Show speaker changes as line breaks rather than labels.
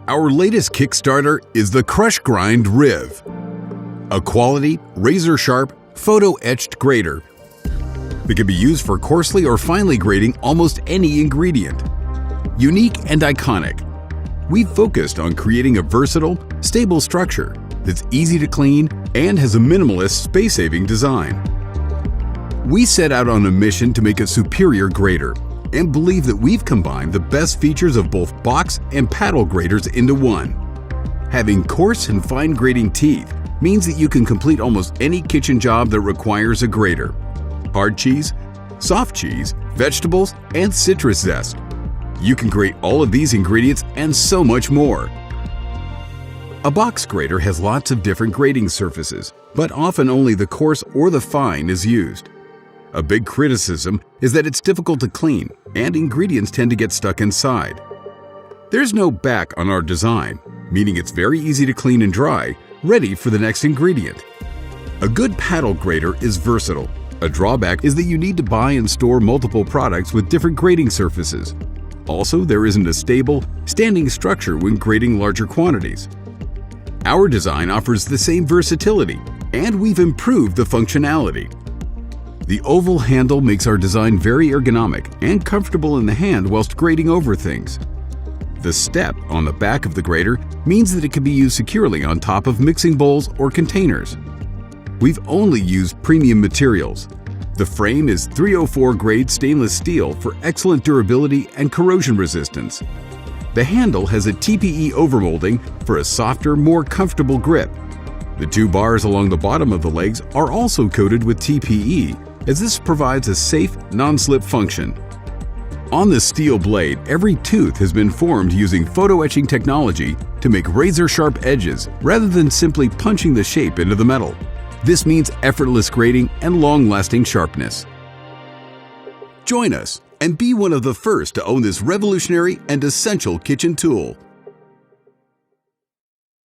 Our latest Kickstarter is the Crush Grind RIV, a quality, razor-sharp, photo-etched grater that can be used for coarsely or finely grating almost any ingredient. Unique and iconic, we've focused on creating a versatile, stable structure that's easy to clean and has a minimalist, space-saving design. We set out on a mission to make a superior grater and believe that we've combined the best features of both box and paddle graters into one. Having coarse and fine grating teeth means that you can complete almost any kitchen job that requires a grater. Hard cheese, soft cheese, vegetables, and citrus zest. You can grate all of these ingredients and so much more. A box grater has lots of different grating surfaces, but often only the coarse or the fine is used. A big criticism is that it's difficult to clean and ingredients tend to get stuck inside. There's no back on our design, meaning it's very easy to clean and dry, ready for the next ingredient. A good paddle grater is versatile. A drawback is that you need to buy and store multiple products with different grating surfaces. Also, there isn't a stable, standing structure when grating larger quantities. Our design offers the same versatility, and we've improved the functionality. The oval handle makes our design very ergonomic and comfortable in the hand whilst grating over things. The step on the back of the grater means that it can be used securely on top of mixing bowls or containers. We've only used premium materials. The frame is 304 grade stainless steel for excellent durability and corrosion resistance. The handle has a TPE overmolding for a softer, more comfortable grip. The two bars along the bottom of the legs are also coated with TPE, as this provides a safe, non-slip function. On the steel blade, every tooth has been formed using photo etching technology to make razor-sharp edges rather than simply punching the shape into the metal. This means effortless grating and long-lasting sharpness. Join us and be one of the first to own this revolutionary and essential kitchen tool.